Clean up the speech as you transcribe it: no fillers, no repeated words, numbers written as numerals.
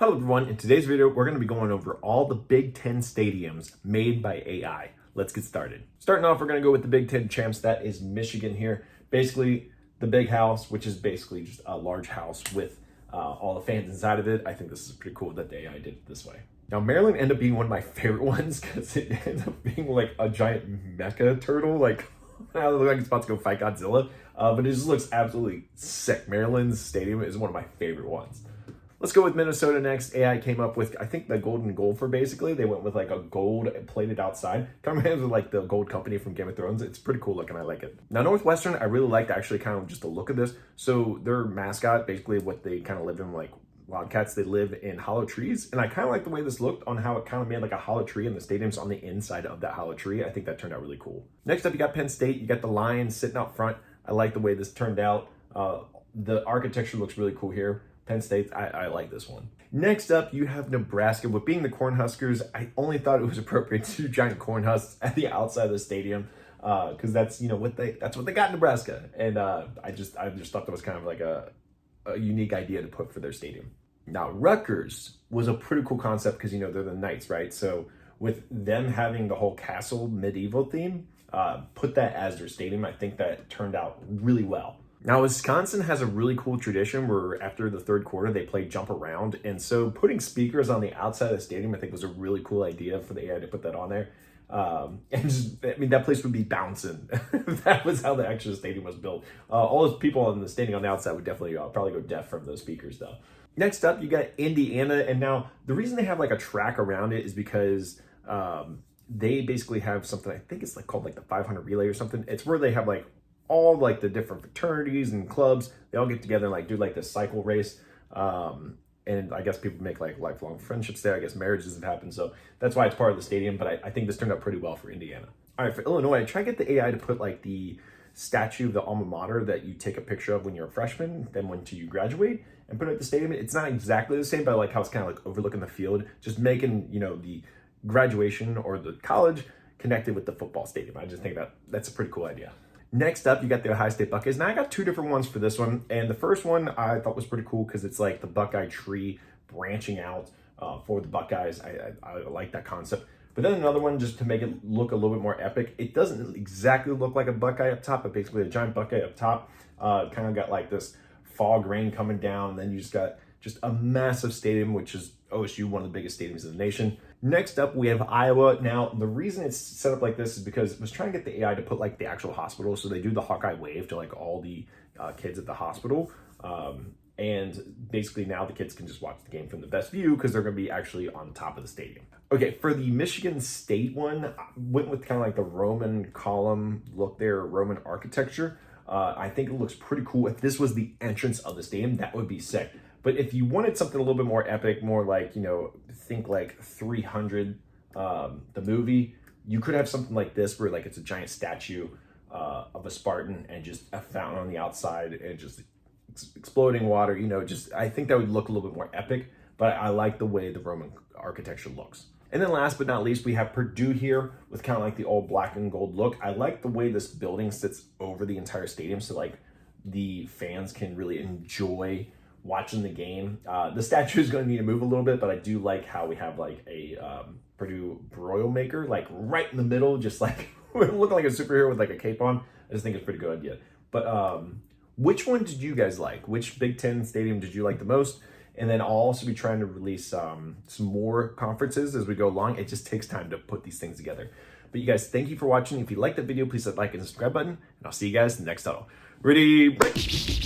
Hello everyone, in today's video we're going to be going over all the Big Ten stadiums made by AI. Let's get started. Starting off, we're going to go with the Big Ten champs. That is Michigan here. Basically the big house, which is basically just a large house with all the fans inside of it. I think this is pretty cool that the AI did it this way. Now Maryland ended up being one of my favorite ones because it ended up being like a giant mecha turtle. Like I look like it's about to go fight Godzilla, but it just looks absolutely sick. Maryland's stadium is one of my favorite ones. Let's go with Minnesota next. AI came up with, I think, the golden gopher, basically. They went with like a gold plated outside. Kind of reminds me of like the gold company from Game of Thrones. It's pretty cool looking. I like it. Now, Northwestern, I really liked actually kind of just the look of this. So their mascot, basically what they kind of live in, like Wildcats, they live in hollow trees. And I kind of like the way this looked on how it kind of made like a hollow tree and the stadium's on the inside of that hollow tree. I think that turned out really cool. Next up, you got Penn State. You got the Lions sitting out front. I like the way this turned out. The architecture looks really cool here. Penn State, I like this one. Next up, you have Nebraska. With being the Cornhuskers, I only thought it was appropriate to do giant corn husks at the outside of the stadium because that's what they got in Nebraska, and I just thought that was kind of like a unique idea to put for their stadium. Now Rutgers was a pretty cool concept because they're the Knights, right? So with them having the whole castle medieval theme, put that as their stadium. I think that turned out really well. Now, Wisconsin has a really cool tradition where after the third quarter, they play jump around. And so putting speakers on the outside of the stadium, I think was a really cool idea for the AI to put that on there. That place would be bouncing. That was how the actual stadium was built. All those people in the standing on the outside would definitely probably go deaf from those speakers though. Next up, you got Indiana. And now the reason they have like a track around it is because they basically have something, I think it's like called like the 500 relay or something. It's where they have like all like the different fraternities and clubs, they all get together and like do like this cycle race. And I guess people make like lifelong friendships there. I guess marriages have happened. So that's why it's part of the stadium. But I think this turned out pretty well for Indiana. All right, for Illinois, try to get the AI to put like the statue of the alma mater that you take a picture of when you're a freshman, then when you graduate, and put it at the stadium. It's not exactly the same, but I like how it's kind of like overlooking the field, just making, the graduation or the college connected with the football stadium. I just think that's a pretty cool idea. Next up, you got the Ohio State Buckeyes. Now, I got two different ones for this one. And the first one I thought was pretty cool because it's like the Buckeye tree branching out for the Buckeyes. I like that concept. But then another one, just to make it look a little bit more epic, it doesn't exactly look like a Buckeye up top, but basically a giant Buckeye up top. Kind of got like this fog rain coming down. And then you just got just a massive stadium, which is OSU, one of the biggest stadiums in the nation. Next up, we have Iowa. Now, the reason it's set up like this is because it was trying to get the AI to put like the actual hospital. So they do the Hawkeye wave to like all the kids at the hospital. And basically now the kids can just watch the game from the best view because they're going to be actually on top of the stadium. Okay, for the Michigan State one, I went with kind of like the Roman column look there, Roman architecture. I think it looks pretty cool. If this was the entrance of the stadium, that would be sick. But if you wanted something a little bit more epic, more like, think like 300, the movie, you could have something like this where like it's a giant statue of a Spartan and just a fountain on the outside and just exploding water, I think that would look a little bit more epic, but I like the way the Roman architecture looks. And then last but not least, we have Purdue here with kind of like the old black and gold look. I like the way this building sits over the entire stadium so like the fans can really enjoy watching the game. The statue is going to need to move a little bit, but I do like how we have like a Purdue broil maker like right in the middle, just like looking like a superhero with like a cape on. I just think it's a pretty good idea. But which one did you guys like? Which Big Ten stadium did you like the most? And then I'll also be trying to release some more conferences as we go along. It just takes time to put these things together. But you guys, thank you for watching. If you liked the video, please hit like and subscribe button, and I'll see you guys in the next tunnel. Ready, break!